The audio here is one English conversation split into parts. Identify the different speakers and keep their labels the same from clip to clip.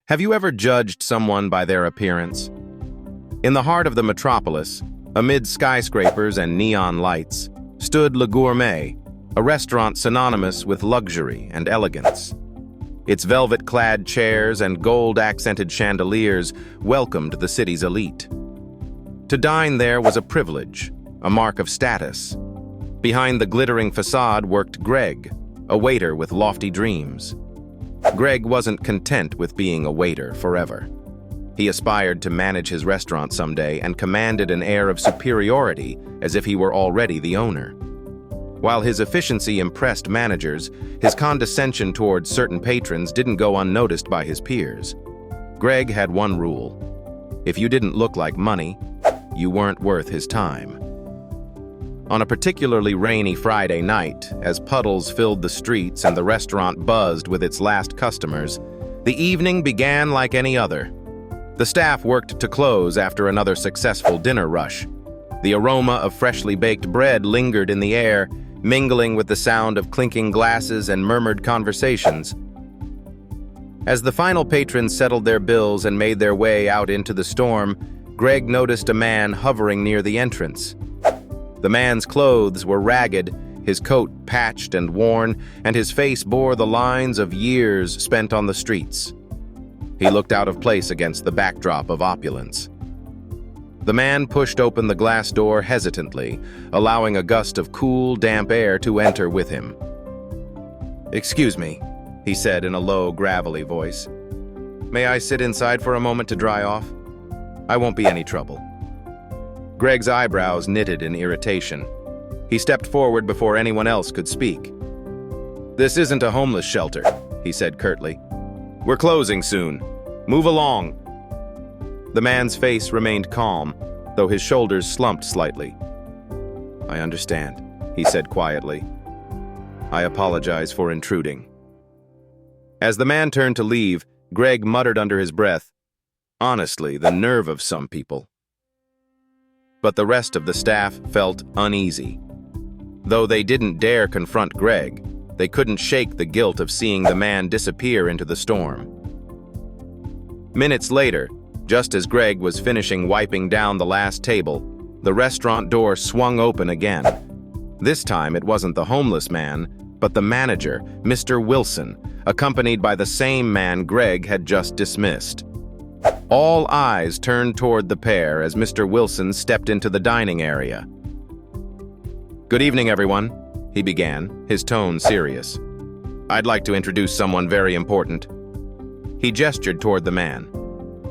Speaker 1: Have you ever judged someone by their appearance? In the heart of the metropolis, amid skyscrapers and neon lights, stood Le Gourmet, a restaurant synonymous with luxury and elegance. Its velvet-clad chairs and gold-accented chandeliers welcomed the city's elite. To dine there was a privilege, a mark of status. Behind the glittering facade worked Greg, a waiter with lofty dreams. Greg wasn't content with being a waiter forever. He aspired to manage his restaurant someday and commanded an air of superiority as if he were already the owner. While his efficiency impressed managers, his condescension towards certain patrons didn't go unnoticed by his peers. Greg had one rule: if you didn't look like money, you weren't worth his time. On a particularly rainy Friday night, as puddles filled the streets and the restaurant buzzed with its last customers, the evening began like any other. The staff worked to close after another successful dinner rush. The aroma of freshly baked bread lingered in the air, mingling with the sound of clinking glasses and murmured conversations. As the final patrons settled their bills and made their way out into the storm, Greg noticed a man hovering near the entrance. The man's clothes were ragged, his coat patched and worn, and his face bore the lines of years spent on the streets. He looked out of place against the backdrop of opulence. The man pushed open the glass door hesitantly, allowing a gust of cool, damp air to enter with him. "Excuse me," he said in a low, gravelly voice. "May I sit inside for a moment to dry off? I won't be any trouble." Greg's eyebrows knitted in irritation. He stepped forward before anyone else could speak. "This isn't a homeless shelter," he said curtly. "We're closing soon. Move along." The man's face remained calm, though his shoulders slumped slightly. "I understand," he said quietly. "I apologize for intruding." As the man turned to leave, Greg muttered under his breath, "Honestly, the nerve of some people." But the rest of the staff felt uneasy. Though they didn't dare confront Greg, they couldn't shake the guilt of seeing the man disappear into the storm. Minutes later, just as Greg was finishing wiping down the last table, the restaurant door swung open again. This time it wasn't the homeless man, but the manager, Mr. Wilson, accompanied by the same man Greg had just dismissed. All eyes turned toward the pair as Mr. Wilson stepped into the dining area. "Good evening, everyone," he began, his tone serious. "I'd like to introduce someone very important." He gestured toward the man.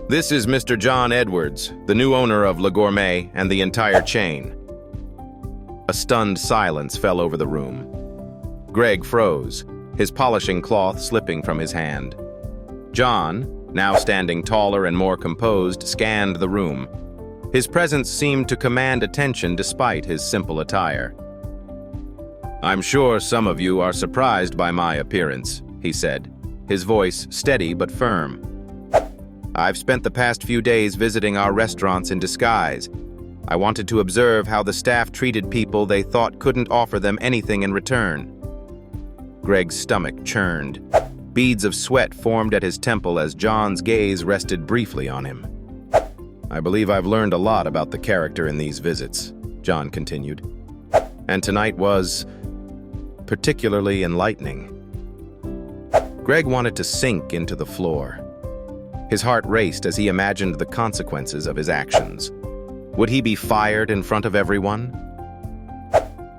Speaker 1: "This is Mr. John Edwards, the new owner of Le Gourmet and the entire chain." A stunned silence fell over the room. Greg froze, his polishing cloth slipping from his hand. John, now standing taller and more composed, scanned the room. His presence seemed to command attention despite his simple attire. "I'm sure some of you are surprised by my appearance," he said, his voice steady but firm. "I've spent the past few days visiting our restaurants in disguise. I wanted to observe how the staff treated people they thought couldn't offer them anything in return." Greg's stomach churned. Beads of sweat formed at his temple as John's gaze rested briefly on him. "I believe I've learned a lot about the character in these visits," John continued. "And tonight was particularly enlightening." Greg wanted to sink into the floor. His heart raced as he imagined the consequences of his actions. Would he be fired in front of everyone?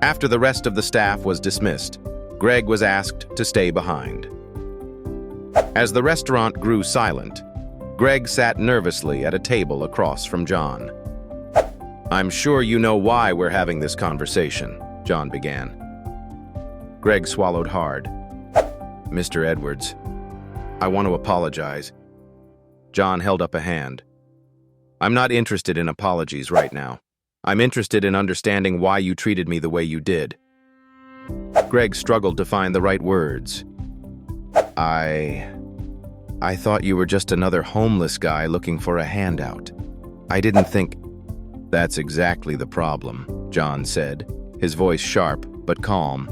Speaker 1: After the rest of the staff was dismissed, Greg was asked to stay behind. As the restaurant grew silent, Greg sat nervously at a table across from John. "I'm sure you know why we're having this conversation," John began. Greg swallowed hard. "Mr. Edwards, I want to apologize." John held up a hand. "I'm not interested in apologies right now. I'm interested in understanding why you treated me the way you did." Greg struggled to find the right words. I thought you were just another homeless guy looking for a handout. I didn't think—" "That's exactly the problem," John said, his voice sharp but calm.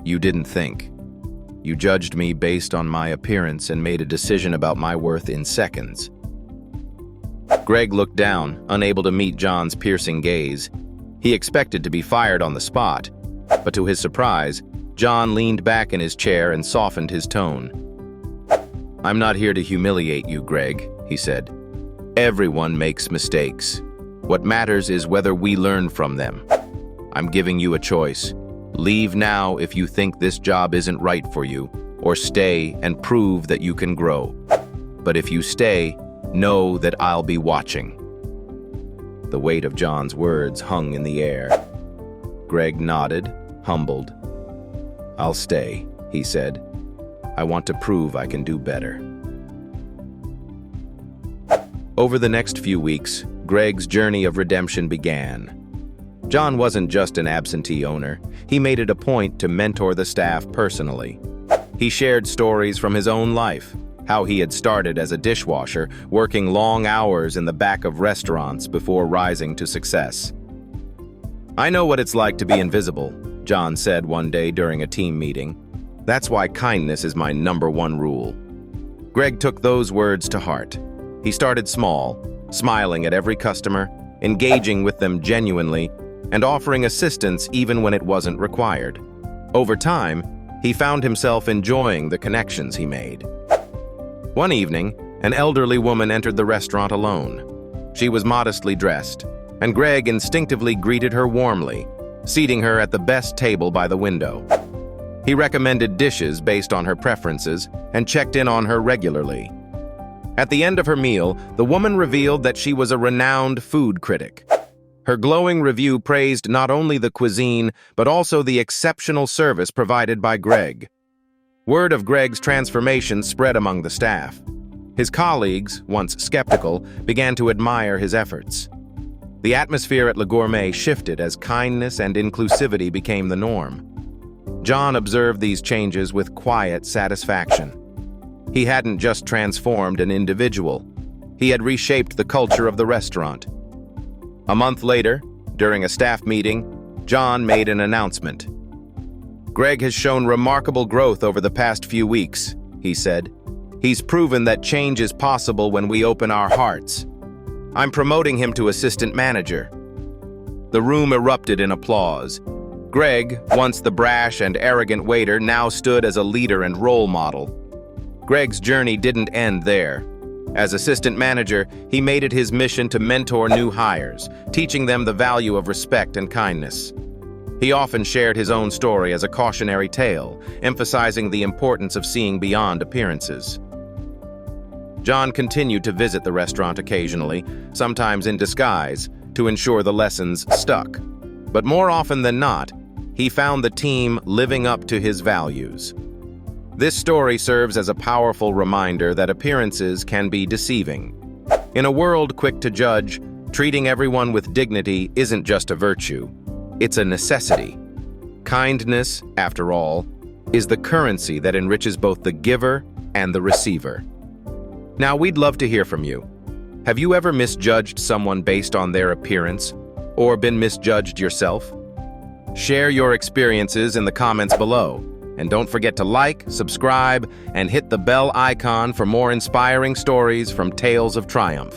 Speaker 1: "You didn't think. You judged me based on my appearance and made a decision about my worth in seconds." Greg looked down, unable to meet John's piercing gaze. He expected to be fired on the spot, but to his surprise, John leaned back in his chair and softened his tone. "I'm not here to humiliate you, Greg," he said. "Everyone makes mistakes. What matters is whether we learn from them. I'm giving you a choice. Leave now if you think this job isn't right for you, or stay and prove that you can grow. But if you stay, know that I'll be watching." The weight of John's words hung in the air. Greg nodded, humbled. "I'll stay," he said. "I want to prove I can do better." Over the next few weeks, Greg's journey of redemption began. John wasn't just an absentee owner. He made it a point to mentor the staff personally. He shared stories from his own life, how he had started as a dishwasher, working long hours in the back of restaurants before rising to success. "I know what it's like to be invisible," John said one day during a team meeting. "That's why kindness is my #1 rule." Greg took those words to heart. He started small, smiling at every customer, engaging with them genuinely, and offering assistance even when it wasn't required. Over time, he found himself enjoying the connections he made. One evening, an elderly woman entered the restaurant alone. She was modestly dressed, and Greg instinctively greeted her warmly, seating her at the best table by the window. He recommended dishes based on her preferences and checked in on her regularly. At the end of her meal, the woman revealed that she was a renowned food critic. Her glowing review praised not only the cuisine, but also the exceptional service provided by Greg. Word of Greg's transformation spread among the staff. His colleagues, once skeptical, began to admire his efforts. The atmosphere at Le Gourmet shifted as kindness and inclusivity became the norm. John observed these changes with quiet satisfaction. He hadn't just transformed an individual. He had reshaped the culture of the restaurant. A month later, during a staff meeting, John made an announcement. "Greg has shown remarkable growth over the past few weeks," he said. "He's proven that change is possible when we open our hearts. I'm promoting him to assistant manager." The room erupted in applause. Greg, once the brash and arrogant waiter, now stood as a leader and role model. Greg's journey didn't end there. As assistant manager, he made it his mission to mentor new hires, teaching them the value of respect and kindness. He often shared his own story as a cautionary tale, emphasizing the importance of seeing beyond appearances. John continued to visit the restaurant occasionally, sometimes in disguise, to ensure the lessons stuck. But more often than not, he found the team living up to his values. This story serves as a powerful reminder that appearances can be deceiving. In a world quick to judge, treating everyone with dignity isn't just a virtue, it's a necessity. Kindness, after all, is the currency that enriches both the giver and the receiver. Now, we'd love to hear from you. Have you ever misjudged someone based on their appearance, or been misjudged yourself? Share your experiences in the comments below. And don't forget to like, subscribe, and hit the bell icon for more inspiring stories from Tales of Triumph.